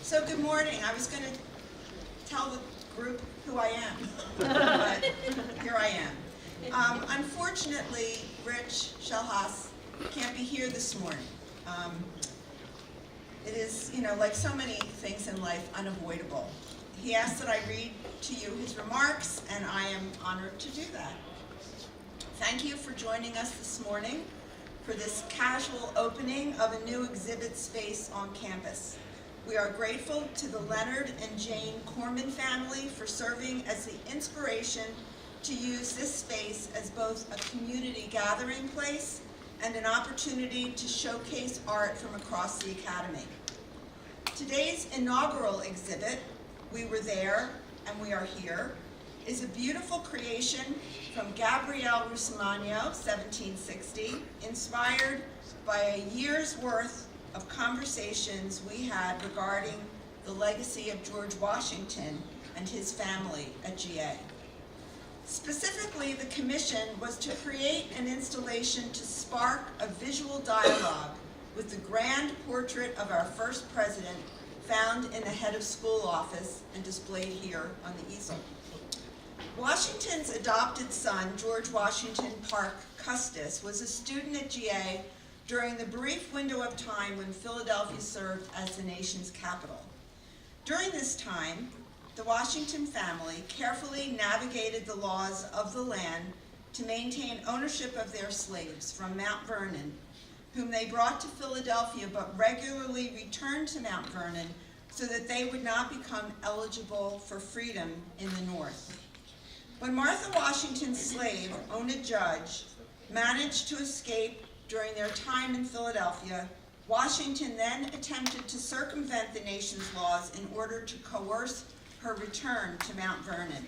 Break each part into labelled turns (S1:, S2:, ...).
S1: So good morning. I was going to tell the group who I am, but here I am. Unfortunately, Rich Shalhas can't be here this morning. It is, like so many things in life, unavoidable. He asked that I read to you his remarks, and I am honored to do that. Thank you for joining us this morning for this casual opening of a new exhibit space on campus. We are grateful to the Leonard and Jane Corman family for serving as the inspiration to use this space as both a community gathering place and an opportunity to showcase art from across the Academy. Today's inaugural exhibit, We Were There and We Are Here, is a beautiful creation from Gabrielle Russomagno, 1760, inspired by a year's worth of conversations we had regarding the legacy of George Washington and his family at GA. Specifically, the commission was to create an installation to spark a visual dialogue with the grand portrait of our first president found in the head of school office and displayed here on the easel. Washington's adopted son, George Washington Parke Custis, was a student at GA during the brief window of time when Philadelphia served as the nation's capital. During this time, the Washington family carefully navigated the laws of the land to maintain ownership of their slaves from Mount Vernon, whom they brought to Philadelphia but regularly returned to Mount Vernon so that they would not become eligible for freedom in the North. When Martha Washington's slave, Ona Judge, managed to escape during their time in Philadelphia, Washington then attempted to circumvent the nation's laws in order to coerce her return to Mount Vernon.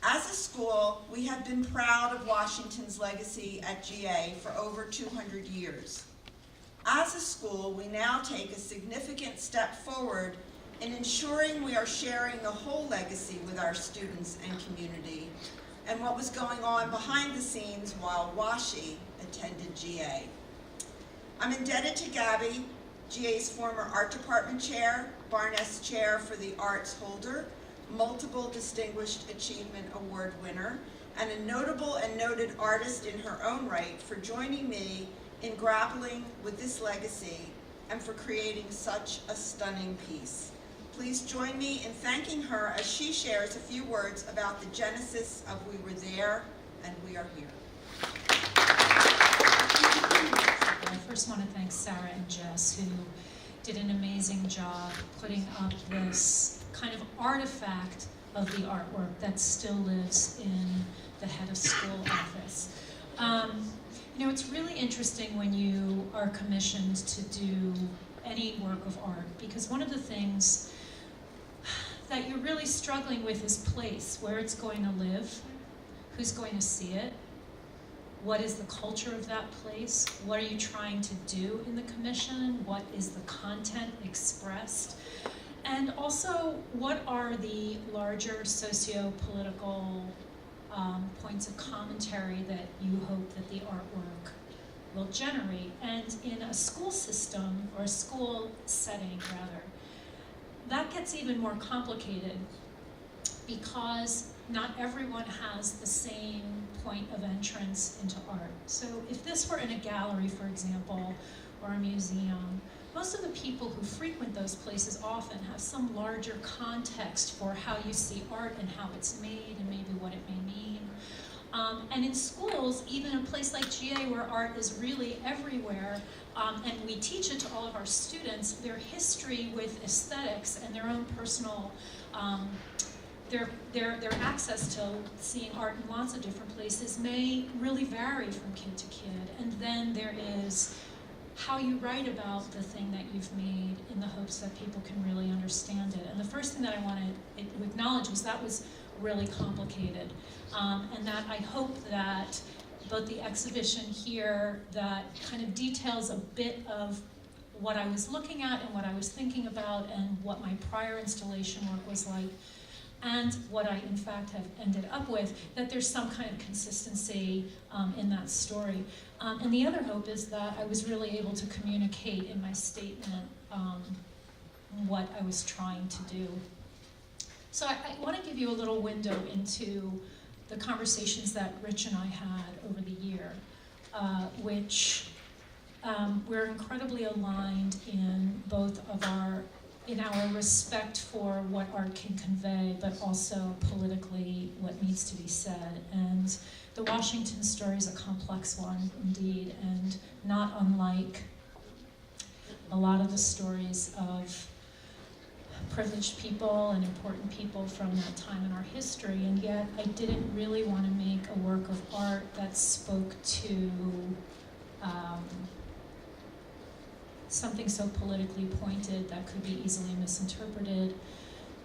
S1: As a school, we have been proud of Washington's legacy at GA for over 200 years. As a school, we now take a significant step forward in ensuring we are sharing the whole legacy with our students and community and what was going on behind the scenes while Washi attended GA. I'm indebted to Gabby, GA's former art department chair, Barnes Chair for the Arts holder, multiple Distinguished Achievement Award winner, and a notable and noted artist in her own right, for joining me in grappling with this legacy and for creating such a stunning piece. Please join me in thanking her as she shares a few words about the genesis of We Were There and We Are Here.
S2: I first want to thank Sarah and Jess, who did an amazing job putting up this kind of artifact of the artwork that still lives in the head of school office. It's really interesting when you are commissioned to do any work of art, because one of the things that you're really struggling with is place, where it's going to live, who's going to see it, what is the culture of that place, what are you trying to do in the commission, what is the content expressed, and also what are the larger socio-political points of commentary that you hope that the artwork will generate. And in a school system, or a school setting rather, that gets even more complicated because not everyone has the same point of entrance into art. So if this were in a gallery, for example, or a museum, most of the people who frequent those places often have some larger context for how you see art and how it's made and maybe what it may mean. And in schools, even a place like GA where art is really everywhere, and we teach it to all of our students, their history with aesthetics and their own personal, their access to seeing art in lots of different places may really vary from kid to kid. And then there is how you write about the thing that you've made in the hopes that people can really understand it. And the first thing that I wanted to acknowledge was that was really complicated. And that I hope that both the exhibition here that kind of details a bit of what I was looking at and what I was thinking about and what my prior installation work was like, and what I in fact have ended up with, that there's some kind of consistency in that story. And the other hope is that I was really able to communicate in my statement what I was trying to do. So I want to give you a little window into the conversations that Rich and I had over the year, which we're incredibly aligned in both of our respect for what art can convey, but also politically what needs to be said. And the Washington story is a complex one indeed, and not unlike a lot of the stories of privileged people and important people from that time in our history. And yet I didn't really want to make a work of art that spoke to something so politically pointed that could be easily misinterpreted.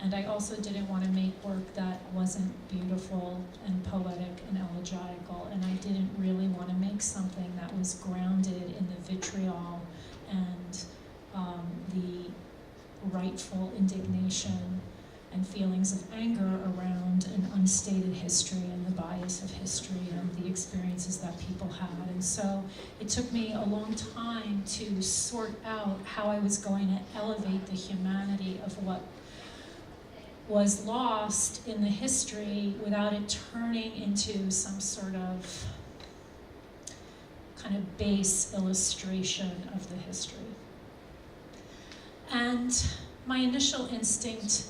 S2: And I also didn't want to make work that wasn't beautiful and poetic and elegiacal. And I didn't really want to make something that was grounded in the vitriol and the rightful indignation and feelings of anger around an unstated history and the bias of history and the experiences that people had. And so it took me a long time to sort out how I was going to elevate the humanity of what was lost in the history without it turning into some sort of kind of base illustration of the history. And my initial instinct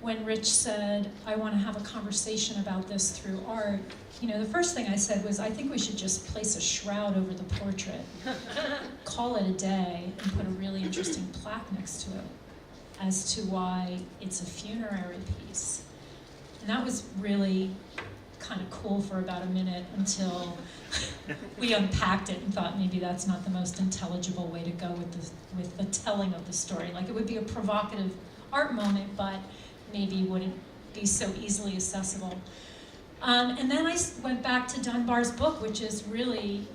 S2: when Rich said, I want to have a conversation about this through art, the first thing I said was, I think we should just place a shroud over the portrait, call it a day, and put a really interesting plaque next to it as to why it's a funerary piece. And that was really kind of cool for about a minute until we unpacked it and thought maybe that's not the most intelligible way to go with the telling of the story. Like, it would be a provocative art moment, but maybe wouldn't be so easily accessible. And then I went back to Dunbar's book, which is really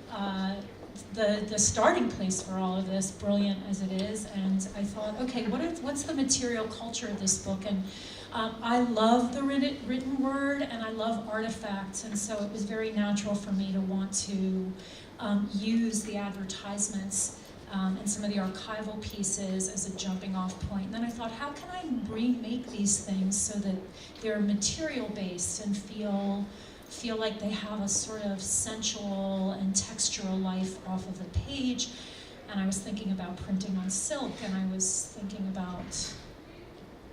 S2: the starting place for all of this, brilliant as it is. And I thought, okay, what's the material culture of this book? And I love the written word, and I love artifacts, and so it was very natural for me to want to use the advertisements and some of the archival pieces as a jumping off point. And then I thought, how can I remake these things so that they're material based and feel like they have a sort of sensual and textural life off of the page? And I was thinking about printing on silk, and I was thinking about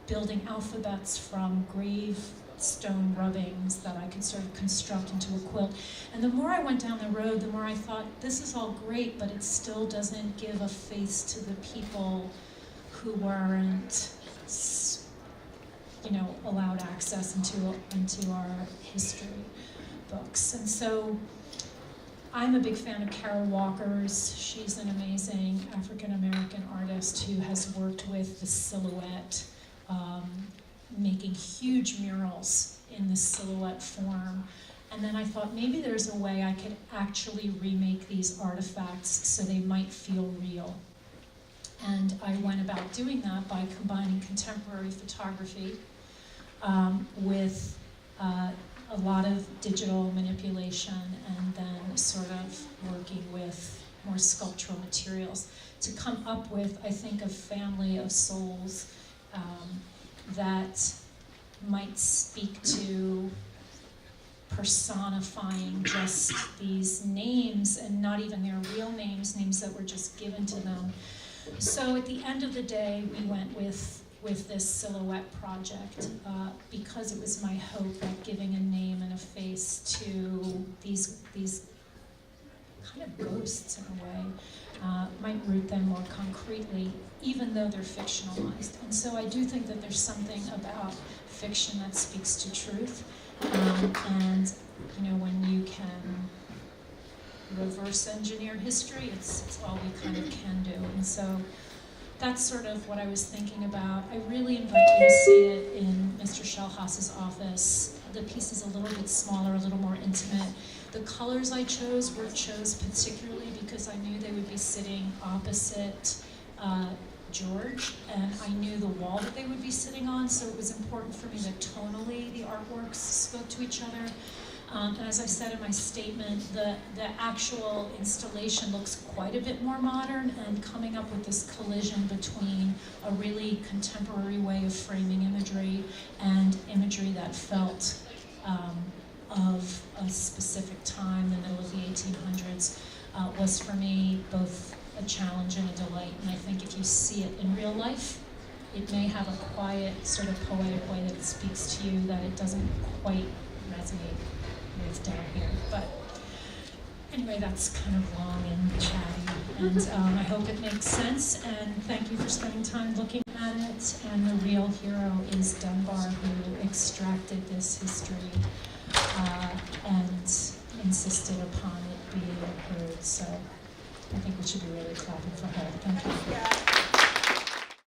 S2: building alphabets from gravestone rubbings that I could sort of construct into a quilt. And the more I went down the road, the more I thought, this is all great, but it still doesn't give a face to the people who weren't, allowed access into our history books. And so I'm a big fan of Carol Walker's. She's an amazing African-American artist who has worked with the silhouette, making huge murals in the silhouette form. And then I thought maybe there's a way I could actually remake these artifacts so they might feel real. And I went about doing that by combining contemporary photography with a lot of digital manipulation, and then sort of working with more sculptural materials to come up with, I think, a family of souls that might speak to personifying just these names, and not even their real names that were just given to them. So at the end of the day, we went with this silhouette project because it was my hope that giving a name and a face to these kind of ghosts in a way might root them more concretely, even though they're fictionalized. And so I do think that there's something about fiction that speaks to truth, and when you can reverse engineer history, it's all we kind of can do. And so that's sort of what I was thinking about. I really invite you to see it in Mr. Schellhaus's office. The piece is a little bit smaller, a little more intimate. The colors I chose were particularly because I knew they would be sitting opposite George, and I knew the wall that they would be sitting on, so it was important for me that tonally the artworks spoke to each other. And as I said in my statement, the actual installation looks quite a bit more modern, and coming up with this collision between a really contemporary way of framing imagery and imagery that felt of a specific time, the middle of the 1800s, was for me both a challenge and a delight. And I think if you see it in real life, it may have a quiet, sort of poetic way that it speaks to you that it doesn't quite resonate with down here. But anyway, that's kind of long and chatty, and I hope it makes sense, and thank you for spending time looking at it. And the real hero is Dunbar, who extracted this history and insisted upon it being heard. So I think we should be really clapping for her. Thank you.